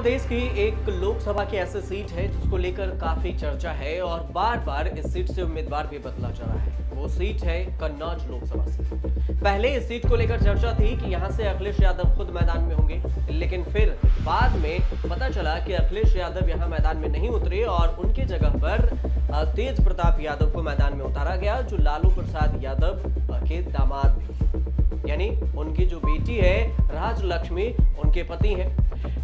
प्रदेश की एक लोकसभा की ऐसी सीट है जिसको लेकर काफी चर्चा है और बार बार इस सीट से उम्मीदवार भी बदला जा रहा है। वो सीट है कन्नौज लोकसभा सीट। पहले इस सीट को लेकर चर्चा थी कि यहां से अखिलेश यादव खुद मैदान में होंगे, लेकिन फिर बाद में पता चला कि अखिलेश यादव यहां मैदान में नहीं उतरे और उनकी जगह पर तेज प्रताप यादव को मैदान में उतारा गया, जो लालू प्रसाद यादव के दामाद भी, यानी उनकी जो बेटी है राजलक्ष्मी उनके पति हैं।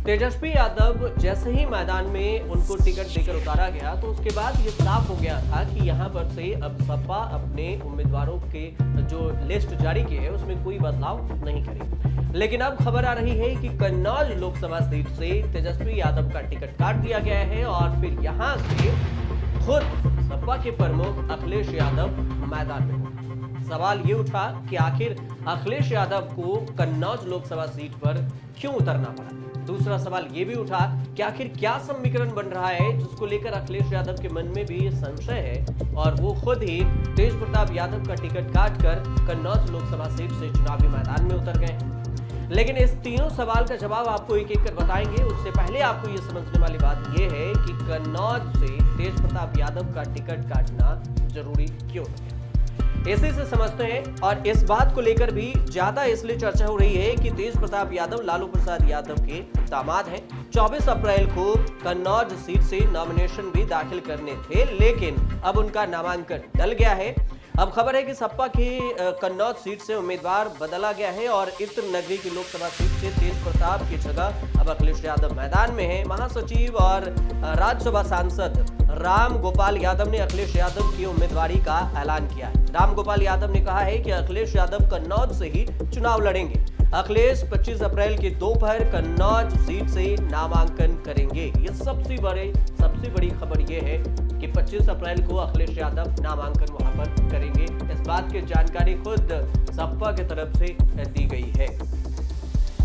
तेजस्वी यादव जैसे ही मैदान में उनको टिकट देकर उतारा गया तो उसके बाद ये साफ हो गया था कि यहाँ पर से अब सपा अपने उम्मीदवारों के जो लिस्ट जारी की है उसमें कोई बदलाव नहीं करेगी। लेकिन अब खबर आ रही है कि कन्नौज लोकसभा सीट से तेजस्वी यादव का टिकट काट दिया गया है और फिर यहाँ से खुद सपा के प्रमुख अखिलेश यादव मैदान में होंगे। सवाल ये उठा कि आखिर अखिलेश यादव को कन्नौज लोकसभा सीट पर क्यों उतरना पड़ा। दूसरा सवाल ये भी उठा कि आखिर क्या समीकरण बन रहा है जिसको लेकर अखिलेश यादव के मन में भी संशय है और वो खुद ही तेज प्रताप यादव का टिकट काटकर कन्नौज लोकसभा सीट से चुनावी मैदान में उतर गए। लेकिन इस तीनों सवाल का जवाब आपको एक एक कर बताएंगे। उससे पहले आपको ये समझने वाली बात यह है कि कन्नौज से तेज प्रताप यादव का टिकट काटना जरूरी क्यों है, इसी से समझते हैं। और इस बात को लेकर भी ज्यादा इसलिए चर्चा हो रही है कि तेज प्रताप यादव लालू प्रसाद यादव के दामाद हैं। 24 अप्रैल को कन्नौज सीट से नॉमिनेशन भी दाखिल करने थे, लेकिन अब उनका नामांकन टल गया है। अब खबर है कि सपा की कन्नौज सीट से उम्मीदवार बदला गया है और इत्र नगरी की लोकसभा सीट से तेज प्रताप की जगह अब अखिलेश यादव मैदान में है। महासचिव और राज्यसभा सांसद राम गोपाल यादव ने अखिलेश यादव की उम्मीदवारी का ऐलान किया है। राम गोपाल यादव ने कहा है कि अखिलेश यादव कन्नौज से ही चुनाव लड़ेंगे। अखिलेश 25 अप्रैल की दोपहर कन्नौज सीट से नामांकन करेंगे। ये सबसे बड़ी खबर ये है कि 25 अप्रैल को अखिलेश यादव नामांकन वहां पर करेंगे। इस बात की जानकारी खुद सपा की तरफ से दी गई है।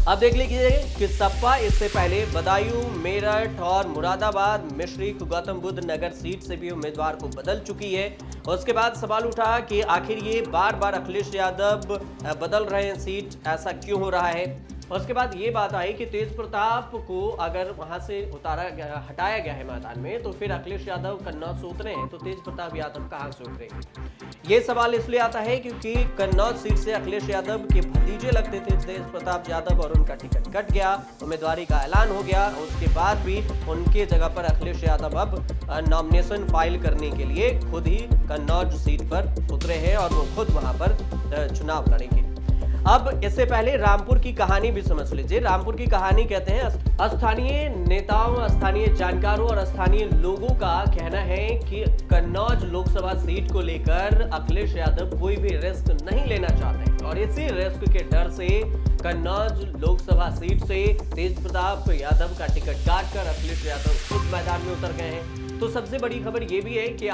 अब देख लीजिए कि सपा इससे पहले बदायूं, मेरठ और मुरादाबाद, मिश्रिख, गौतम बुद्ध नगर सीट से भी उम्मीदवार को बदल चुकी है। उसके बाद सवाल उठा कि आखिर ये बार बार अखिलेश यादव बदल रहे हैं सीट, ऐसा क्यों हो रहा है। उसके बाद ये बात आई कि तेज प्रताप को अगर वहां से हटाया गया है मैदान में, तो फिर अखिलेश यादव कन्नौज से उतरे हैं तो तेज प्रताप यादव कहां से उतरेंगे। ये सवाल इसलिए आता है क्योंकि कन्नौज सीट से अखिलेश यादव के भतीजे लगते थे तेज प्रताप यादव और उनका टिकट कट गया, उम्मीदवारी का ऐलान हो गया। उसके बाद भी उनके जगह पर अखिलेश यादव अब नॉमिनेशन फाइल करने के लिए खुद ही कन्नौज सीट पर उतरे हैं और वो खुद वहां पर चुनाव लड़ेंगे। अब इससे पहले रामपुर की कहानी भी समझ लीजिए। रामपुर की कहानी कहते हैं स्थानीय नेताओं, स्थानीय जानकारों और स्थानीय लोगों का कहना है कि कन्नौज लोकसभा सीट को लेकर अखिलेश यादव कोई भी रिस्क नहीं लेना चाहते और इसी रिस्क के डर से कन्नौज लोकसभा सीट से तेज प्रताप यादव का टिकट काटकर अखिलेश यादव खुद मैदान में उतर गए हैं। तो सबसे बड़ी खबर ये भी है कि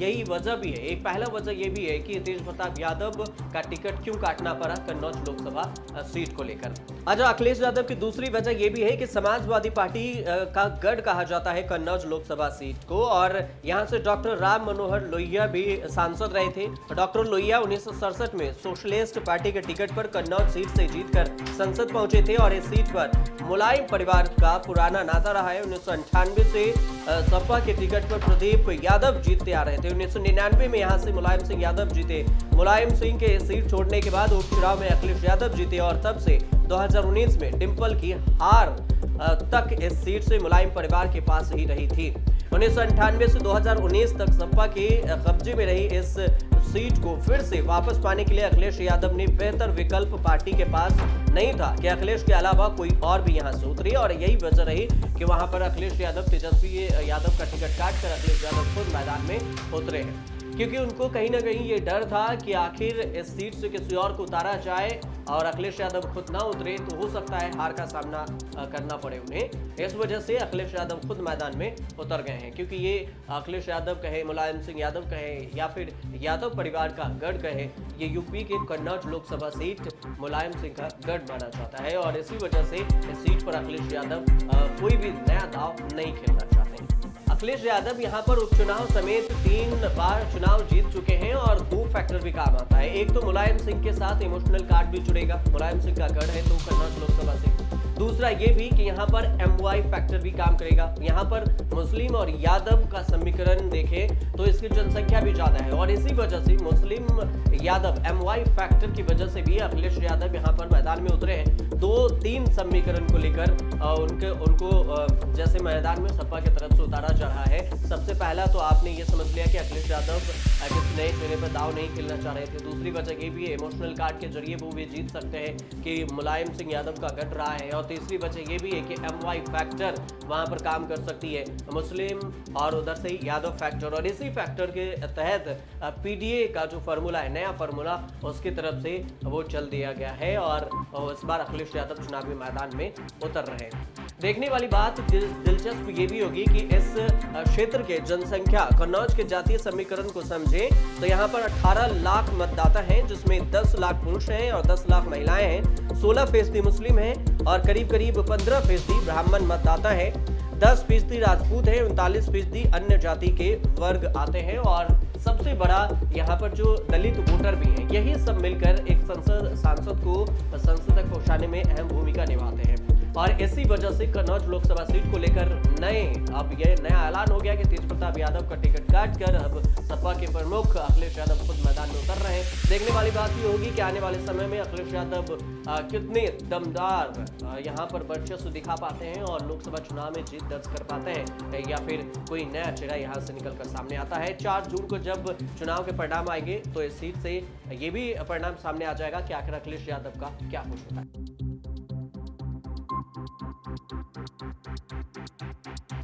यही वजह भी है, एक पहला वजह ये भी है कि तेज प्रताप यादव का टिकट क्यों काटना पड़ा कन्नौज लोकसभा सीट को लेकर। अच्छा, अखिलेश यादव की दूसरी वजह ये भी है कि समाजवादी पार्टी का गढ़ कहा जाता है कन्नौज लोकसभा सीट को और यहाँ से डॉक्टर राम मनोहर लोहिया भी सांसद रहे थे। डॉक्टर लोहिया 1967 में सोशलिस्ट पार्टी के टिकट पर कन्नौज सीट से जीतकर संसद पहुंचे थे और इस सीट पर मुलायम परिवार का पुराना नाता रहा है। 1998 से सपा के टिकट पर प्रदीप यादव जीतते आ रहे थे। 1999 में यहाँ से मुलायम सिंह यादव जीते। मुलायम सिंह के सीट छोड़ने के बाद उपचुनाव में अखिलेश यादव जीते और तब से 2019 में डिंपल की हार तक इस सीट से मुलायम परिवार के पास ही रही थी। 1998 से 2019 तक सपा के कब्जे में रही इस सीट को फिर से वापस पाने के लिए अखिलेश यादव ने बेहतर विकल्प पार्टी के पास नहीं था कि अखिलेश के अलावा कोई और भी यहां से उतरे और यही वजह रही कि वहां पर अखिलेश यादव तेजस्वी यादव का टिकट काटकर अखिलेश यादव खुद मैदान में उतरे हैं, क्योंकि उनको कहीं ना कहीं ये डर था कि आखिर इस सीट से किसी और को उतारा जाए और अखिलेश यादव खुद ना उतरे तो हो सकता है हार का सामना करना पड़े उन्हें। इस वजह से अखिलेश यादव खुद मैदान में उतर गए हैं, क्योंकि ये अखिलेश यादव कहे, मुलायम सिंह यादव कहे या फिर यादव परिवार का गढ़ कहे, ये यूपी के कन्नौज लोकसभा सीट मुलायम सिंह का गढ़ माना जाता है और इसी वजह से इस सीट पर अखिलेश यादव कोई भी नया दाव नहीं खेलना चाहते हैं। अखिलेश यादव यहाँ पर उपचुनाव समेत 3 बार चुनाव जीत चुके हैं और 2 फैक्टर भी काम आता है। एक तो मुलायम सिंह के साथ इमोशनल कार्ड भी जुड़ेगा, मुलायम सिंह का गढ़ है तो कन्नौज लोकसभा से। दूसरा ये भी कि यहाँ पर MY फैक्टर भी काम करेगा। यहाँ पर मुस्लिम और यादव का समीकरण देखें तो इसकी जनसंख्या भी ज्यादा है और इसी वजह से मुस्लिम यादव MY फैक्टर की वजह से भी अखिलेश यादव यहाँ पर मैदान में उतरे हैं। 2-3 समीकरण को लेकर उनको जैसे मैदान में सपा की तरफ से उतारा जा रहा है। सबसे पहला तो आपने ये समझ लिया कि अखिलेश यादव किसी नए चेहरे पर दाव नहीं खेलना चाह रहे थे। दूसरी वजह ये भी है, इमोशनल कार्ड के जरिए वो भी जीत सकते हैं कि मुलायम सिंह यादव का घट रहा है। और तीसरी वजह ये भी है कि MY फैक्टर वहां पर काम कर सकती है, मुस्लिम और उधर से यादव फैक्टर। और इसी फैक्टर के तहत PDA का जो फार्मूला है, नया फार्मूला, उसकी तरफ से वो चल दिया गया है और इस बार अखिलेश यादव चुनावी मैदान में उतर रहे हैं। देखने वाली बात दिलचस्प ये भी होगी कि इस क्षेत्र के जनसंख्या कन्नौज के जातीय समीकरण को समझें तो यहाँ पर 18 लाख मतदाता हैं, जिसमें 10 लाख पुरुष हैं और 10 लाख महिलाएं हैं। 16% मुस्लिम हैं और करीब 15% ब्राह्मण मतदाता हैं। 10% राजपूत है, 39% अन्य जाति के वर्ग आते हैं और सबसे बड़ा यहाँ पर जो दलित वोटर भी हैं, यही सब मिलकर एक सांसद को संसद तक पहुंचाने में अहम भूमिका निभाते हैं। और इसी वजह से कन्नौज लोकसभा सीट को लेकर अब ये नया ऐलान हो गया कि तेज प्रताप यादव का टिकट काटकर अब सपा के प्रमुख अखिलेश यादव खुद मैदान में उतर रहे हैं। देखने वाली बात ये होगी कि आने वाले समय में अखिलेश यादव कितने दमदार यहाँ पर वर्चस्व दिखा पाते हैं और लोकसभा चुनाव में जीत दर्ज कर पाते हैं, या फिर कोई नया चेहरा यहाँ से निकलकर सामने आता है। 4 जून को जब चुनाव के परिणाम आएंगे तो इस सीट से ये भी परिणाम सामने आ जाएगा कि आखिर अखिलेश यादव का क्या कुछ होता है।